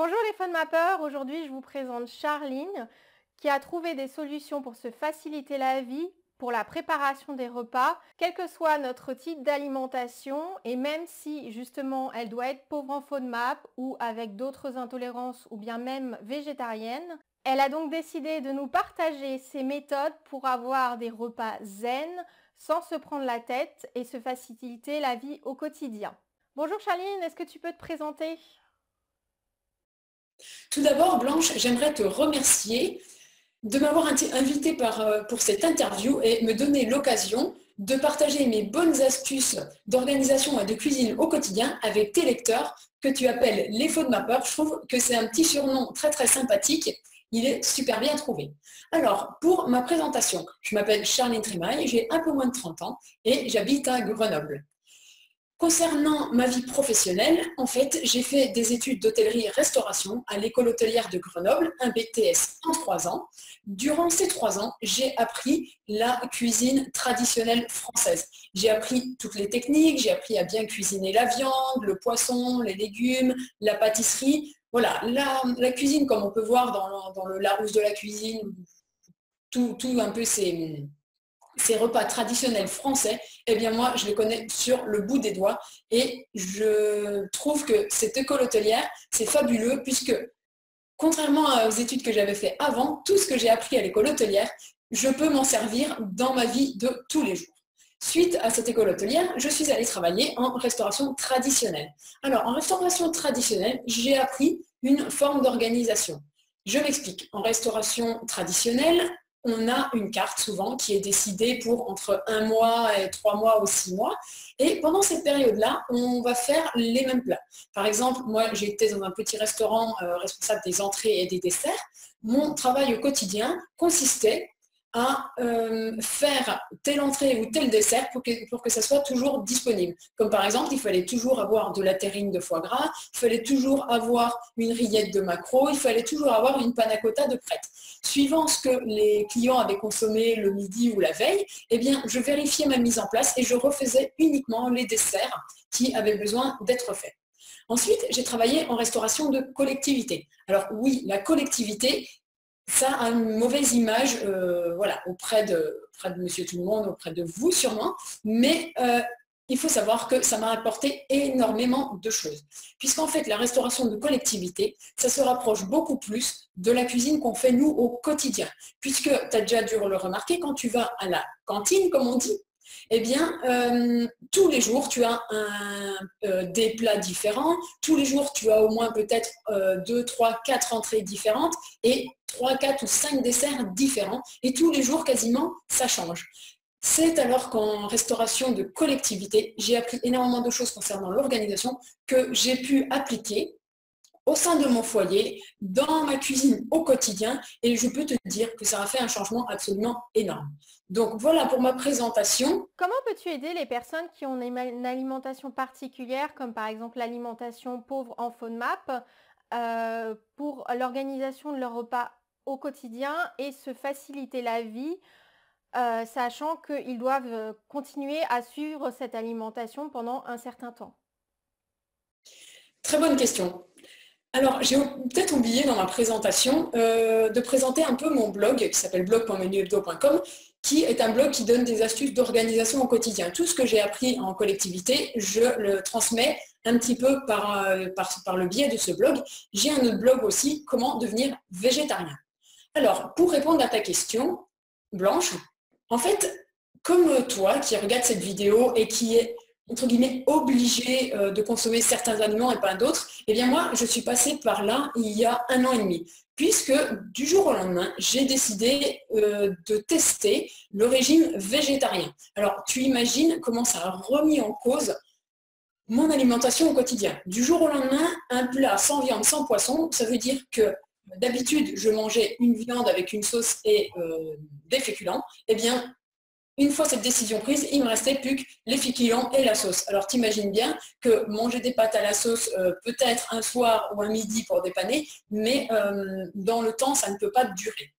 Bonjour les FODMAPers, aujourd'hui je vous présente Charline qui a trouvé des solutions pour se faciliter la vie pour la préparation des repas, quel que soit notre type d'alimentation et même si justement elle doit être pauvre en FODMAP ou avec d'autres intolérances ou bien même végétarienne. Elle a donc décidé de nous partager ses méthodes pour avoir des repas zen sans se prendre la tête et se faciliter la vie au quotidien. Bonjour Charline, est-ce que tu peux te présenter? Tout d'abord, Blanche, j'aimerais te remercier de m'avoir invité pour cette interview et me donner l'occasion de partager mes bonnes astuces d'organisation et de cuisine au quotidien avec tes lecteurs que tu appelles les FODMAPers. Je trouve que c'est un petit surnom très très sympathique. Il est super bien trouvé. Alors, pour ma présentation, je m'appelle Charline Trimaille, j'ai un peu moins de 30 ans et j'habite à Grenoble. Concernant ma vie professionnelle, en fait, j'ai fait des études d'hôtellerie-restauration à l'école hôtelière de Grenoble, un BTS en 3 ans. Durant ces 3 ans, j'ai appris la cuisine traditionnelle française. J'ai appris toutes les techniques, j'ai appris à bien cuisiner la viande, le poisson, les légumes, la pâtisserie. Voilà, la cuisine, comme on peut voir dans le Larousse de la cuisine, tout un peu ces repas traditionnels français, eh bien moi, je les connais sur le bout des doigts et je trouve que cette école hôtelière, c'est fabuleux puisque, contrairement aux études que j'avais fait avant, tout ce que j'ai appris à l'école hôtelière, je peux m'en servir dans ma vie de tous les jours. Suite à cette école hôtelière, je suis allée travailler en restauration traditionnelle. Alors, en restauration traditionnelle, j'ai appris une forme d'organisation. Je m'explique. En restauration traditionnelle, on a une carte souvent qui est décidée pour entre 1 mois et 3 mois ou 6 mois. Et pendant cette période-là, on va faire les mêmes plats. Par exemple, moi, j'étais dans un petit restaurant responsable des entrées et des desserts. Mon travail au quotidien consistait à faire telle entrée ou tel dessert pour que ça soit toujours disponible. Comme par exemple, il fallait toujours avoir de la terrine de foie gras, il fallait toujours avoir une rillette de maquereau, il fallait toujours avoir une panna cotta de prête. Suivant ce que les clients avaient consommé le midi ou la veille, eh bien, je vérifiais ma mise en place et je refaisais uniquement les desserts qui avaient besoin d'être faits. Ensuite, j'ai travaillé en restauration de collectivité. Alors oui, la collectivité, ça a une mauvaise image voilà, auprès de monsieur tout le monde, auprès de vous sûrement, mais il faut savoir que ça m'a apporté énormément de choses. Puisqu'en fait, la restauration de collectivité, ça se rapproche beaucoup plus de la cuisine qu'on fait nous au quotidien. Puisque tu as déjà dû le remarquer, quand tu vas à la cantine, comme on dit, eh bien, tous les jours, tu as des plats différents. Tous les jours, tu as au moins peut-être 2, 3, 4 entrées différentes et 3, 4 ou 5 desserts différents. Et tous les jours, quasiment, ça change. C'est alors qu'en restauration de collectivité, j'ai appris énormément de choses concernant l'organisation que j'ai pu appliquer au sein de mon foyer, dans ma cuisine au quotidien, et je peux te dire que ça a fait un changement absolument énorme. Donc voilà pour ma présentation. Comment peux-tu aider les personnes qui ont une alimentation particulière, comme par exemple l'alimentation pauvre en FODMAP, pour l'organisation de leur repas au quotidien et se faciliter la vie, sachant qu'ils doivent continuer à suivre cette alimentation pendant un certain temps? Très bonne question. Alors, j'ai peut-être oublié dans ma présentation de présenter un peu mon blog qui s'appelle blog.menuhebdo.com, qui est un blog qui donne des astuces d'organisation au quotidien. Tout ce que j'ai appris en collectivité, je le transmets un petit peu par le biais de ce blog. J'ai un autre blog aussi, comment devenir végétarien. Alors, pour répondre à ta question, Blanche, en fait, comme toi qui regarde cette vidéo et qui est entre guillemets, obligé de consommer certains aliments et pas d'autres, eh bien moi, je suis passée par là il y a 1 an et demi, puisque du jour au lendemain, j'ai décidé de tester le régime végétarien. Alors, tu imagines comment ça a remis en cause mon alimentation au quotidien. Du jour au lendemain, un plat sans viande, sans poisson, ça veut dire que d'habitude, je mangeais une viande avec une sauce et des féculents. Eh bien, une fois cette décision prise, il ne me restait plus que les féculents et la sauce. Alors t'imagines bien que manger des pâtes à la sauce, peut-être un soir ou un midi pour dépanner, mais dans le temps, ça ne peut pas durer.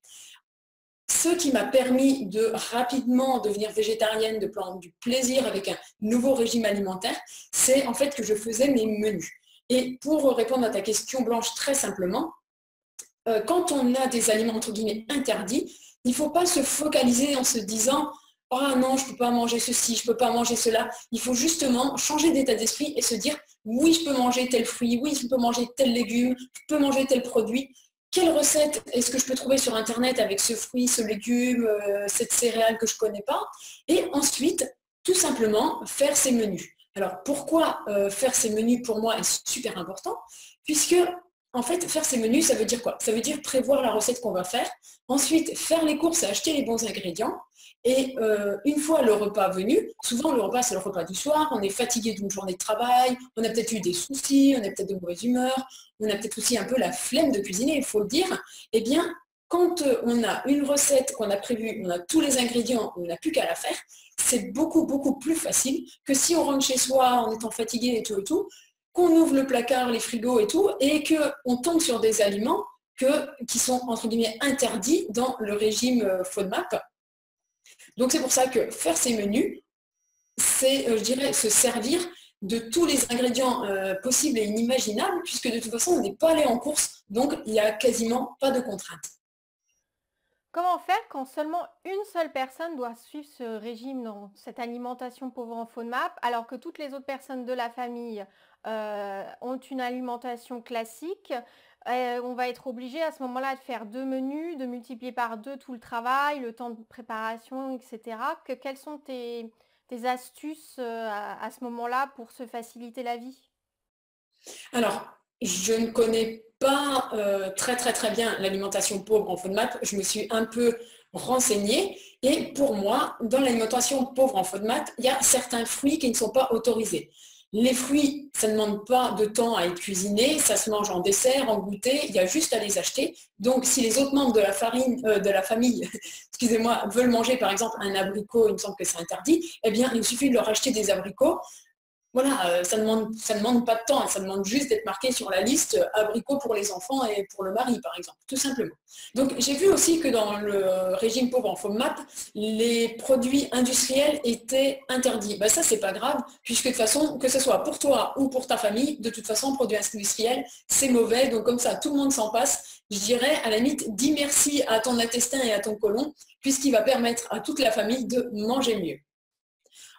Ce qui m'a permis de rapidement devenir végétarienne, de prendre du plaisir avec un nouveau régime alimentaire, c'est en fait que je faisais mes menus. Et pour répondre à ta question, Blanche, très simplement, quand on a des aliments entre guillemets interdits, il ne faut pas se focaliser en se disant « Ah non, je ne peux pas manger ceci, je ne peux pas manger cela ». Il faut justement changer d'état d'esprit et se dire « Oui, je peux manger tel fruit, oui, je peux manger tel légume, je peux manger tel produit ». Quelle recette est-ce que je peux trouver sur Internet avec ce fruit, ce légume, cette céréale que je ne connais pas? Et ensuite, tout simplement, faire ses menus. Alors, pourquoi faire ses menus pour moi est super important? Puisque, en fait, faire ses menus, ça veut dire quoi? Ça veut dire prévoir la recette qu'on va faire, ensuite faire les courses et acheter les bons ingrédients. Et une fois le repas venu, souvent le repas c'est le repas du soir, on est fatigué d'une journée de travail, on a peut-être eu des soucis, on est peut-être de mauvaise humeur, on a peut-être aussi un peu la flemme de cuisiner, il faut le dire. Eh bien, quand on a une recette qu'on a prévue, on a tous les ingrédients, on n'a plus qu'à la faire, c'est beaucoup, beaucoup plus facile que si on rentre chez soi en étant fatigué et tout, qu'on ouvre le placard, les frigos et tout, et qu'on tombe sur des aliments qui sont, entre guillemets, interdits dans le régime FODMAP. Donc c'est pour ça que faire ces menus, c'est, je dirais, se servir de tous les ingrédients possibles et inimaginables, puisque de toute façon, on n'est pas allé en course, donc il n'y a quasiment pas de contraintes. Comment faire quand seulement une seule personne doit suivre ce régime, dans cette alimentation pauvre en FODMAP, alors que toutes les autres personnes de la famille ont une alimentation classique? On va être obligé à ce moment-là de faire 2 menus, de multiplier par 2 tout le travail, le temps de préparation, etc. Quelles sont tes astuces à ce moment-là pour se faciliter la vie? Alors, je ne connais pas très bien l'alimentation pauvre en FODMAP, je me suis un peu renseignée et pour moi, dans l'alimentation pauvre en FODMAP, il y a certains fruits qui ne sont pas autorisés. Les fruits, ça ne demande pas de temps à être cuisiné, ça se mange en dessert, en goûter, il y a juste à les acheter. Donc si les autres membres de la famille excusez-moi, veulent manger par exemple un abricot, il me semble que c'est interdit, eh bien il suffit de leur acheter des abricots. Voilà, ça ne demande pas de temps, ça demande juste d'être marqué sur la liste abricots pour les enfants et pour le mari, par exemple, tout simplement. Donc j'ai vu aussi que dans le régime pauvre en FODMAP, les produits industriels étaient interdits. Ben, ça, c'est pas grave, puisque de toute façon, que ce soit pour toi ou pour ta famille, de toute façon, produits industriels, c'est mauvais, donc comme ça, tout le monde s'en passe. Je dirais, à la limite, dis merci à ton intestin et à ton côlon, puisqu'il va permettre à toute la famille de manger mieux.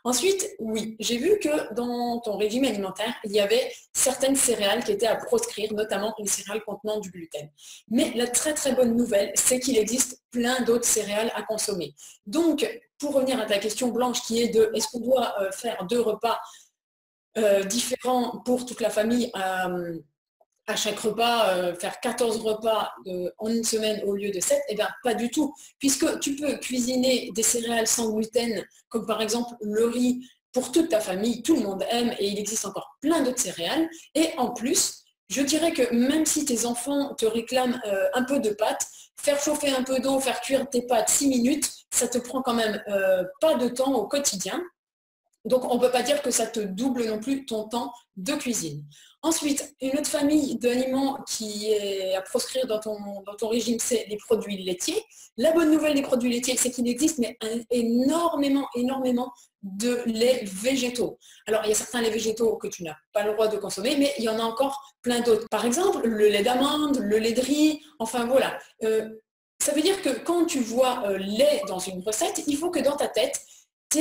Ensuite, oui, j'ai vu que dans ton régime alimentaire, il y avait certaines céréales qui étaient à proscrire, notamment les céréales contenant du gluten. Mais la très bonne nouvelle, c'est qu'il existe plein d'autres céréales à consommer. Donc, pour revenir à ta question Blanche qui est de est-ce qu'on doit faire 2 repas différents pour toute la famille à chaque repas, faire 14 repas en une semaine au lieu de 7, eh bien pas du tout, puisque tu peux cuisiner des céréales sans gluten, comme par exemple le riz, pour toute ta famille, tout le monde aime, et il existe encore plein d'autres céréales, et en plus, je dirais que même si tes enfants te réclament un peu de pâtes, faire chauffer un peu d'eau, faire cuire tes pâtes 6 minutes, ça te prend quand même pas de temps au quotidien, donc on ne peut pas dire que ça te double non plus ton temps de cuisine. Ensuite, une autre famille d'aliments qui est à proscrire dans ton régime, c'est les produits laitiers. La bonne nouvelle des produits laitiers, c'est qu'il existe mais énormément de laits végétaux. Alors, il y a certains laits végétaux que tu n'as pas le droit de consommer, mais il y en a encore plein d'autres. Par exemple, le lait d'amande, le lait de riz, enfin voilà. Ça veut dire que quand tu vois lait dans une recette, il faut que dans ta tête,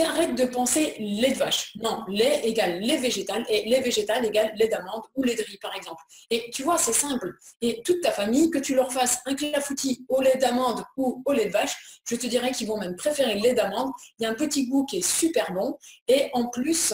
arrête de penser lait de vache. Non, lait égale lait végétal et lait végétal égale lait d'amande ou lait de riz, par exemple. Et tu vois, c'est simple. Et toute ta famille, que tu leur fasses un clafoutis au lait d'amande ou au lait de vache, je te dirais qu'ils vont même préférer le lait d'amande. Il y a un petit goût qui est super bon. Et en plus,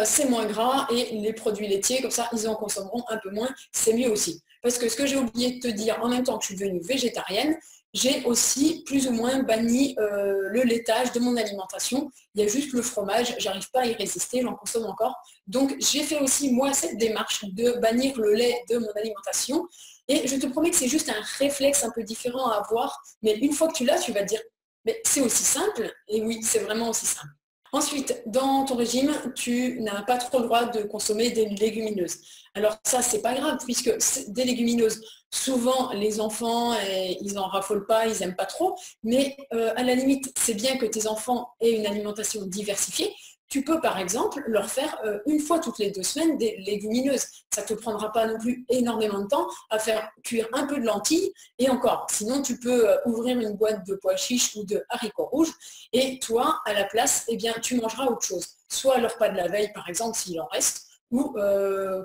c'est moins gras et les produits laitiers, comme ça, ils en consommeront un peu moins. C'est mieux aussi. Parce que ce que j'ai oublié de te dire, en même temps que je suis devenue végétarienne, j'ai aussi plus ou moins banni le laitage de mon alimentation. Il y a juste le fromage, j'arrive pas à y résister, j'en consomme encore. Donc j'ai fait aussi moi cette démarche de bannir le lait de mon alimentation. Et je te promets que c'est juste un réflexe un peu différent à avoir. Mais une fois que tu l'as, tu vas te dire, mais c'est aussi simple. Et oui, c'est vraiment aussi simple. Ensuite, dans ton régime, tu n'as pas trop le droit de consommer des légumineuses. Alors ça, c'est pas grave, puisque des légumineuses, souvent les enfants, ils n'en raffolent pas, ils n'aiment pas trop, mais à la limite, c'est bien que tes enfants aient une alimentation diversifiée, tu peux par exemple leur faire une fois toutes les 2 semaines des légumineuses. Ça ne te prendra pas non plus énormément de temps à faire cuire un peu de lentilles et encore. Sinon, tu peux ouvrir une boîte de pois chiches ou de haricots rouges et toi, à la place, eh bien, tu mangeras autre chose. Soit le repas de la veille, par exemple, s'il en reste, ou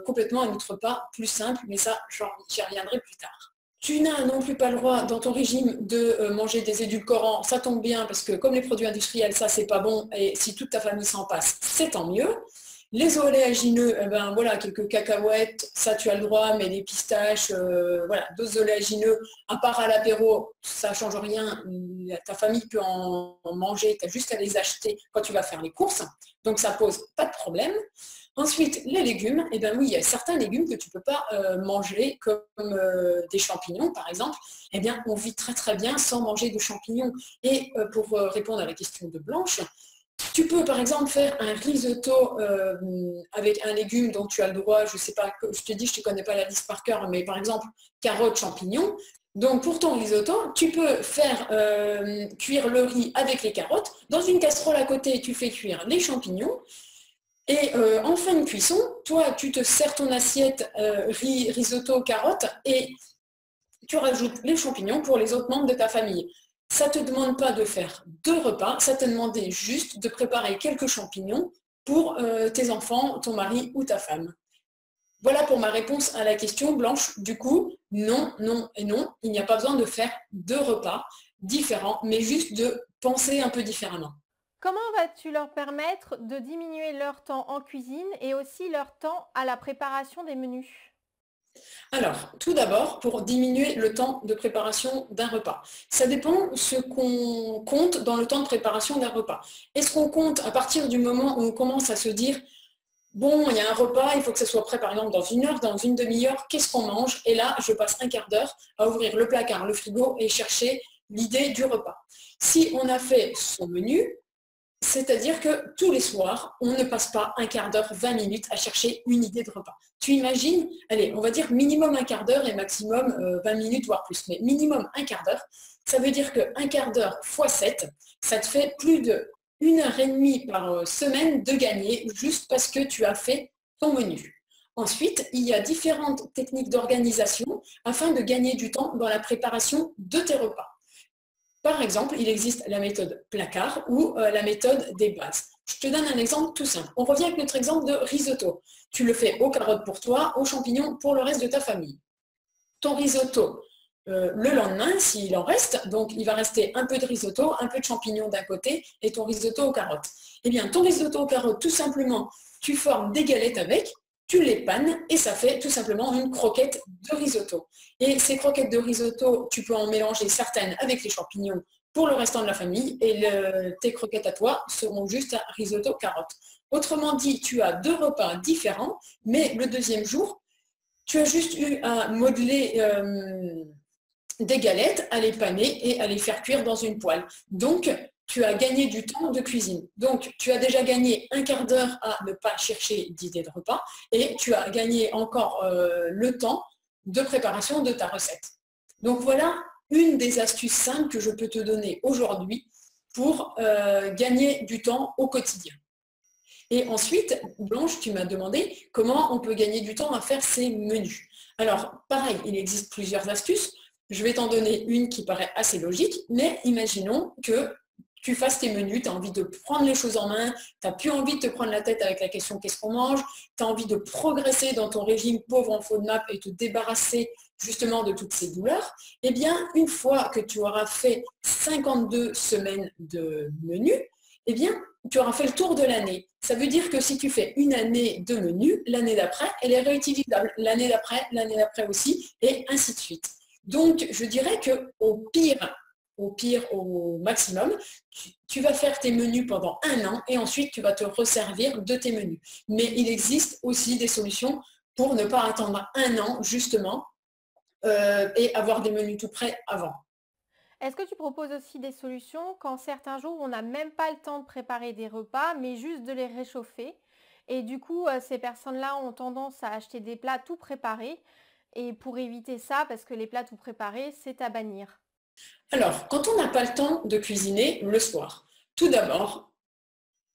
complètement un autre repas plus simple, mais ça, j'y reviendrai plus tard. Tu n'as non plus pas le droit dans ton régime de manger des édulcorants, ça tombe bien parce que comme les produits industriels, ça c'est pas bon et si toute ta famille s'en passe, c'est tant mieux. Les oléagineux, eh ben, voilà, quelques cacahuètes, ça tu as le droit, mais les pistaches, voilà, d'autres oléagineux, à part à l'apéro, ça ne change rien, ta famille peut en manger, tu as juste à les acheter quand tu vas faire les courses, donc ça pose pas de problème. Ensuite, les légumes, eh bien oui, il y a certains légumes que tu ne peux pas manger, comme des champignons par exemple, eh bien on vit très très bien sans manger de champignons. Et pour répondre à la question de Blanche, tu peux par exemple faire un risotto avec un légume dont tu as le droit, je ne sais pas, je te dis, je ne connais pas la liste par cœur, mais par exemple carottes, champignons. Donc pour ton risotto, tu peux faire cuire le riz avec les carottes. Dans une casserole à côté, tu fais cuire les champignons. Et en fin de cuisson, toi, tu te sers ton assiette risotto carottes et tu rajoutes les champignons pour les autres membres de ta famille. Ça ne te demande pas de faire 2 repas, ça te demande juste de préparer quelques champignons pour tes enfants, ton mari ou ta femme. Voilà pour ma réponse à la question, Blanche. Du coup, non, non et non, il n'y a pas besoin de faire 2 repas différents, mais juste de penser un peu différemment. Comment vas-tu leur permettre de diminuer leur temps en cuisine et aussi leur temps à la préparation des menus? Alors, tout d'abord, pour diminuer le temps de préparation d'un repas. Ça dépend ce qu'on compte dans le temps de préparation d'un repas. Est-ce qu'on compte à partir du moment où on commence à se dire bon, il y a un repas, il faut que ça soit prêt par exemple dans 1 heure, dans une demi-heure, qu'est-ce qu'on mange? Et là, je passe un quart d'heure à ouvrir le placard, le frigo et chercher l'idée du repas. Si on a fait son menu, c'est-à-dire que tous les soirs, on ne passe pas un quart d'heure, 20 minutes à chercher une idée de repas. Tu imagines, allez, on va dire minimum un quart d'heure et maximum 20 minutes, voire plus, mais minimum un quart d'heure. Ça veut dire qu'un quart d'heure fois 7, ça te fait plus de 1 heure et demie par semaine de gagner juste parce que tu as fait ton menu. Ensuite, il y a différentes techniques d'organisation afin de gagner du temps dans la préparation de tes repas. Par exemple, il existe la méthode placard ou la méthode des bases. Je te donne un exemple tout simple. On revient avec notre exemple de risotto. Tu le fais aux carottes pour toi, aux champignons pour le reste de ta famille. Ton risotto, le lendemain, s'il en reste, donc il va rester un peu de risotto, un peu de champignons d'un côté et ton risotto aux carottes. Eh bien, ton risotto aux carottes, tout simplement, tu formes des galettes avec, tu les pannes et ça fait tout simplement une croquette de risotto. Et ces croquettes de risotto, tu peux en mélanger certaines avec les champignons pour le restant de la famille et tes croquettes à toi seront juste à risotto carottes. Autrement dit, tu as 2 repas différents, mais le deuxième jour, tu as juste eu à modeler des galettes, à les paner et à les faire cuire dans une poêle. Donc, tu as gagné du temps de cuisine. Donc, tu as déjà gagné un quart d'heure à ne pas chercher d'idées de repas et tu as gagné encore le temps de préparation de ta recette. Donc, voilà une des astuces simples que je peux te donner aujourd'hui pour gagner du temps au quotidien. Et ensuite, Blanche, tu m'as demandé comment on peut gagner du temps à faire ces menus. Alors, pareil, il existe plusieurs astuces. Je vais t'en donner une qui paraît assez logique, mais imaginons que tu fasses tes menus, tu as envie de prendre les choses en main, tu n'as plus envie de te prendre la tête avec la question qu'est-ce qu'on mange, tu as envie de progresser dans ton régime pauvre en FODMAP et te débarrasser justement de toutes ces douleurs. Eh bien, une fois que tu auras fait 52 semaines de menus, eh bien, tu auras fait le tour de l'année. Ça veut dire que si tu fais une année de menu, l'année d'après, elle est réutilisable. L'année d'après aussi, et ainsi de suite. Donc, je dirais qu'au pire, au maximum, tu vas faire tes menus pendant 1 an et ensuite tu vas te resservir de tes menus. Mais il existe aussi des solutions pour ne pas attendre 1 an, justement, et avoir des menus tout prêts avant. Est-ce que tu proposes aussi des solutions quand certains jours on n'a même pas le temps de préparer des repas, mais juste de les réchauffer? Et du coup, ces personnes-là ont tendance à acheter des plats tout préparés. Et pour éviter ça, parce que les plats tout préparés, c'est à bannir. Alors, quand on n'a pas le temps de cuisiner le soir, tout d'abord,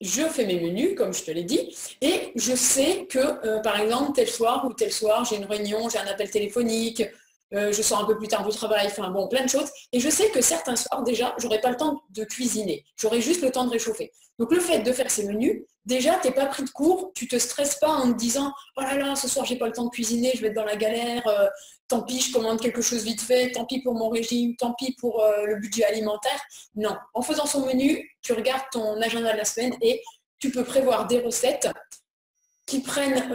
je fais mes menus, comme je te l'ai dit, et je sais que, par exemple, tel soir ou tel soir, j'ai une réunion, j'ai un appel téléphonique, je sors un peu plus tard du travail, enfin bon, plein de choses. Et je sais que certains soirs, déjà, j'aurai pas le temps de cuisiner. J'aurai juste le temps de réchauffer. Donc, le fait de faire ces menus, déjà, tu n'es pas pris de court, tu ne te stresses pas en te disant « Oh là là, ce soir, j'ai pas le temps de cuisiner, je vais être dans la galère, tant pis, je commande quelque chose vite fait, tant pis pour mon régime, tant pis pour le budget alimentaire. » Non, en faisant son menu, tu regardes ton agenda de la semaine et tu peux prévoir des recettes qui prennent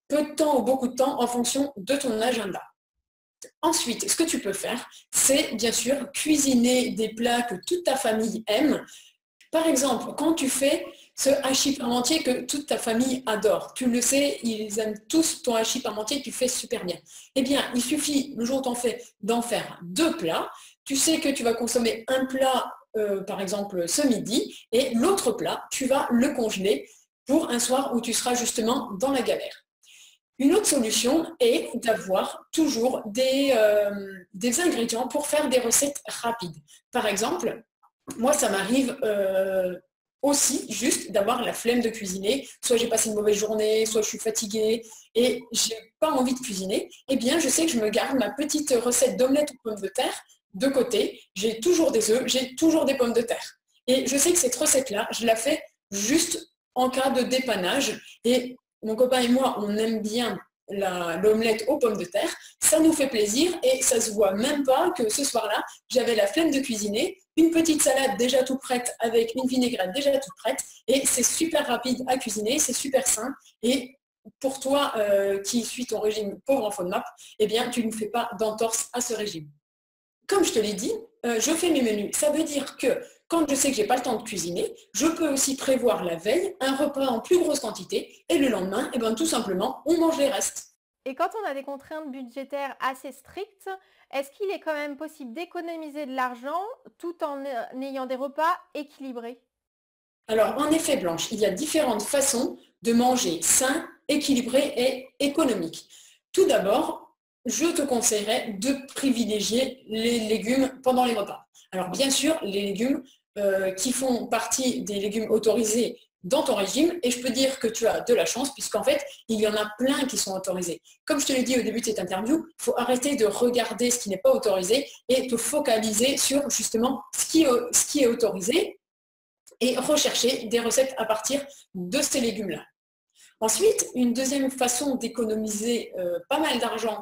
peu de temps ou beaucoup de temps en fonction de ton agenda. Ensuite, ce que tu peux faire, c'est bien sûr cuisiner des plats que toute ta famille aime. Par exemple, quand tu fais ce hachis parmentier que toute ta famille adore, tu le sais, ils aiment tous ton hachis parmentier, tu fais super bien. Eh bien, il suffit, le jour où tu en fais, d'en faire 2 plats. Tu sais que tu vas consommer un plat, par exemple, ce midi, et l'autre plat, tu vas le congeler pour un soir où tu seras justement dans la galère. Une autre solution est d'avoir toujours des ingrédients pour faire des recettes rapides. Par exemple, moi, ça m'arrive aussi juste d'avoir la flemme de cuisiner. Soit j'ai passé une mauvaise journée, soit je suis fatiguée et j'ai pas envie de cuisiner. Eh bien, je sais que je me garde ma petite recette d'omelette aux pommes de terre de côté. J'ai toujours des œufs, j'ai toujours des pommes de terre. Et je sais que cette recette-là, je la fais juste en cas de dépannage. Et mon copain et moi, on aime bien l'omelette aux pommes de terre, ça nous fait plaisir et ça se voit même pas que ce soir-là, j'avais la flemme de cuisiner, une petite salade déjà toute prête avec une vinaigrette déjà toute prête et c'est super rapide à cuisiner, c'est super sain et pour toi qui suis ton régime pauvre en FODMAP, eh bien tu ne fais pas d'entorse à ce régime. Comme je te l'ai dit, je fais mes menus. Ça veut dire que quand je sais que je n'ai pas le temps de cuisiner, je peux aussi prévoir la veille un repas en plus grosse quantité et le lendemain, eh bien, tout simplement, on mange les restes. Et quand on a des contraintes budgétaires assez strictes, est-ce qu'il est quand même possible d'économiser de l'argent tout en ayant des repas équilibrés? Alors, en effet, Blanche, il y a différentes façons de manger sain, équilibré et économique. Tout d'abord, je te conseillerais de privilégier les légumes pendant les repas. Alors, bien sûr, les légumes qui font partie des légumes autorisés dans ton régime, et je peux dire que tu as de la chance, puisqu'en fait, il y en a plein qui sont autorisés. Comme je te l'ai dit au début de cette interview, il faut arrêter de regarder ce qui n'est pas autorisé et te focaliser sur justement ce qui est autorisé et rechercher des recettes à partir de ces légumes-là. Ensuite, une deuxième façon d'économiser pas mal d'argent,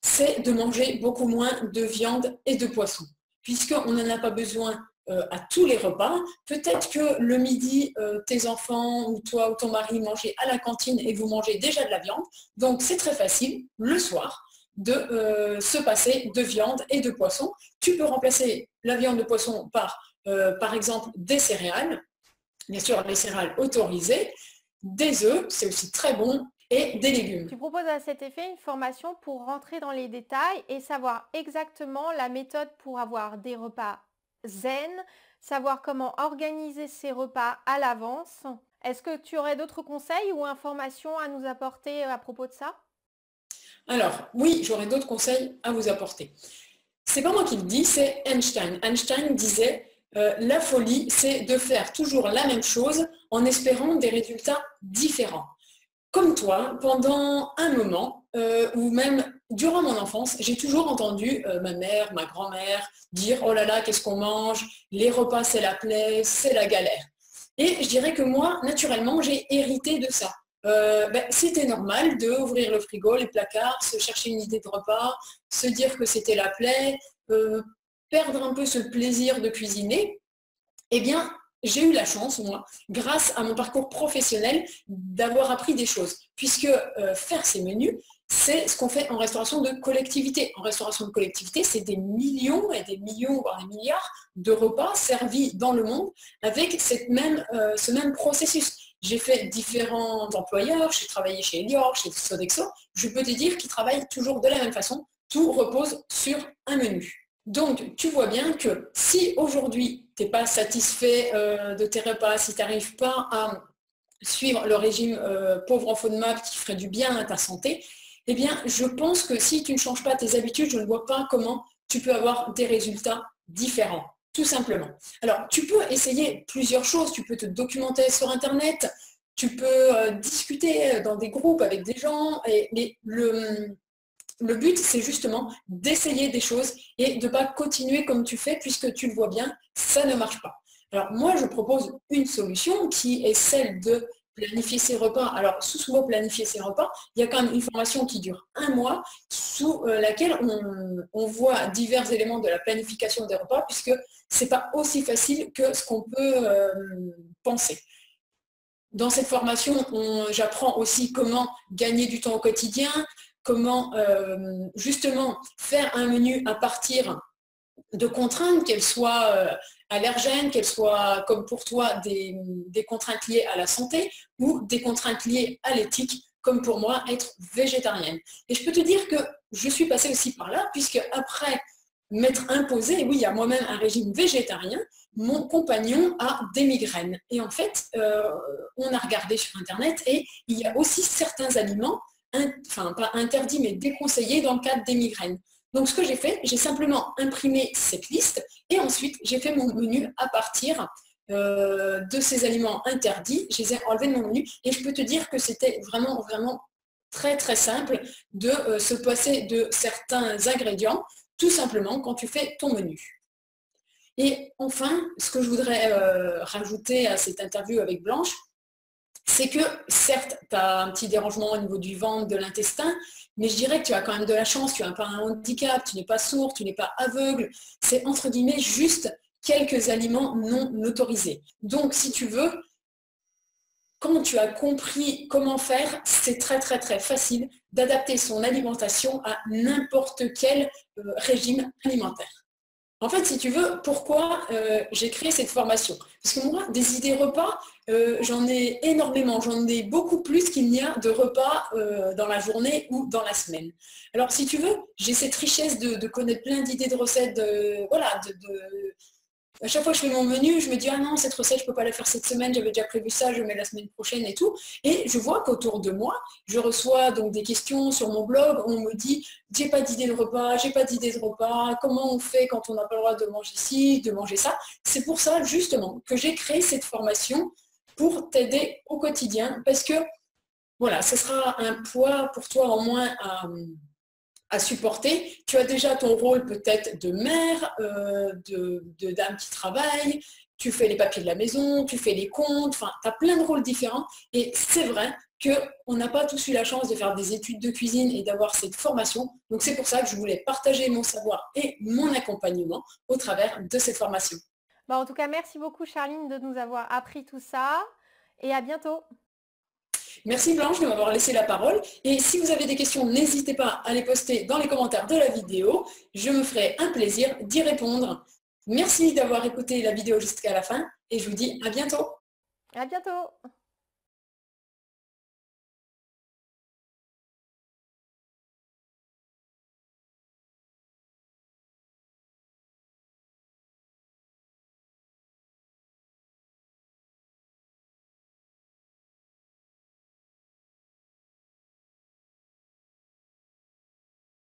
c'est de manger beaucoup moins de viande et de poisson, puisqu'on n'en a pas besoin à tous les repas. Peut-être que le midi, tes enfants ou toi ou ton mari mangez à la cantine et vous mangez déjà de la viande. Donc, c'est très facile, le soir, de se passer de viande et de poisson. Tu peux remplacer la viande de poisson par exemple, des céréales, bien sûr les céréales autorisées, des œufs, c'est aussi très bon, et des légumes. Tu proposes à cet effet une formation pour rentrer dans les détails et savoir exactement la méthode pour avoir des repas zen, savoir comment organiser ces repas à l'avance. Est-ce que tu aurais d'autres conseils ou informations à nous apporter à propos de ça? Alors, oui, j'aurais d'autres conseils à vous apporter. C'est pas moi qui le dis, c'est Einstein. Einstein disait la folie, c'est de faire toujours la même chose en espérant des résultats différents. Comme toi, pendant un moment, ou même durant mon enfance, j'ai toujours entendu ma mère, ma grand-mère dire « Oh là là, qu'est-ce qu'on mange? Les repas, c'est la plaie, c'est la galère. » Et je dirais que moi, naturellement, j'ai hérité de ça. C'était normal d'ouvrir le frigo, les placards, se chercher une idée de repas, se dire que c'était la plaie, perdre un peu ce plaisir de cuisiner. Eh bien, j'ai eu la chance, moi, grâce à mon parcours professionnel, d'avoir appris des choses. Puisque faire ces menus, c'est ce qu'on fait en restauration de collectivité. En restauration de collectivité, c'est des millions et des millions, voire des milliards de repas servis dans le monde avec ce même processus. J'ai fait différents employeurs, j'ai travaillé chez Elior, chez Sodexo. Je peux te dire qu'ils travaillent toujours de la même façon. Tout repose sur un menu. Donc, tu vois bien que si aujourd'hui, tu n'es pas satisfait de tes repas, si tu n'arrives pas à suivre le régime pauvre en FODMAP qui ferait du bien à ta santé, eh bien, je pense que si tu ne changes pas tes habitudes, je ne vois pas comment tu peux avoir des résultats différents. tout simplement. Alors, tu peux essayer plusieurs choses, tu peux te documenter sur Internet, tu peux discuter dans des groupes avec des gens, mais le but, c'est justement d'essayer des choses et de ne pas continuer comme tu fais, puisque tu le vois bien, ça ne marche pas. Alors moi, je propose une solution qui est celle de planifier ses repas. Alors, sous ce mot planifier ses repas, il y a quand même une formation qui dure 1 mois, sous laquelle on voit divers éléments de la planification des repas, puisque ce n'est pas aussi facile que ce qu'on peut penser. Dans cette formation, j'apprends aussi comment gagner du temps au quotidien, comment justement faire un menu à partir de contraintes, qu'elles soient allergènes, qu'elles soient, comme pour toi, des contraintes liées à la santé ou des contraintes liées à l'éthique, comme pour moi, être végétarienne. Et je peux te dire que je suis passée aussi par là, puisque après m'être imposée, oui, à moi-même un régime végétarien, mon compagnon a des migraines. Et en fait, on a regardé sur Internet et il y a aussi certains aliments, enfin pas interdits, mais déconseillés dans le cadre des migraines. Donc ce que j'ai fait, j'ai simplement imprimé cette liste et ensuite j'ai fait mon menu à partir de ces aliments interdits. Je les ai enlevés de mon menu et je peux te dire que c'était vraiment, vraiment très, très simple de se passer de certains ingrédients, tout simplement quand tu fais ton menu. Et enfin, ce que je voudrais rajouter à cette interview avec Blanche, c'est que certes, tu as un petit dérangement au niveau du ventre, de l'intestin, mais je dirais que tu as quand même de la chance, tu n'as pas un handicap, tu n'es pas sourd, tu n'es pas aveugle. C'est entre guillemets juste quelques aliments non autorisés. Donc si tu veux, quand tu as compris comment faire, c'est très très très facile d'adapter son alimentation à n'importe quel régime alimentaire. En fait, si tu veux, pourquoi j'ai créé cette formation? Parce que moi, des idées repas, j'en ai énormément, j'en ai beaucoup plus qu'il n'y a de repas dans la journée ou dans la semaine. Alors, si tu veux, j'ai cette richesse de connaître plein d'idées de recettes, voilà, à chaque fois que je fais mon menu, je me dis « Ah non, cette recette, je ne peux pas la faire cette semaine, j'avais déjà prévu ça, je mets la semaine prochaine et tout. » Et je vois qu'autour de moi, je reçois donc des questions sur mon blog, on me dit « J'ai pas d'idée de repas, j'ai pas d'idée de repas, comment on fait quand on n'a pas le droit de manger ci, de manger ça ?» C'est pour ça, justement, que j'ai créé cette formation pour t'aider au quotidien, parce que, voilà, ce sera un poids pour toi en moins à supporter. Tu as déjà ton rôle peut-être de mère, de dame qui travaille, tu fais les papiers de la maison, tu fais les comptes, enfin, tu as plein de rôles différents et c'est vrai qu'on n'a pas tous eu la chance de faire des études de cuisine et d'avoir cette formation. Donc c'est pour ça que je voulais partager mon savoir et mon accompagnement au travers de cette formation. Bon, en tout cas, merci beaucoup Charline de nous avoir appris tout ça et à bientôt. Merci Blanche de m'avoir laissé la parole et si vous avez des questions, n'hésitez pas à les poster dans les commentaires de la vidéo. Je me ferai un plaisir d'y répondre. Merci d'avoir écouté la vidéo jusqu'à la fin et je vous dis à bientôt. À bientôt.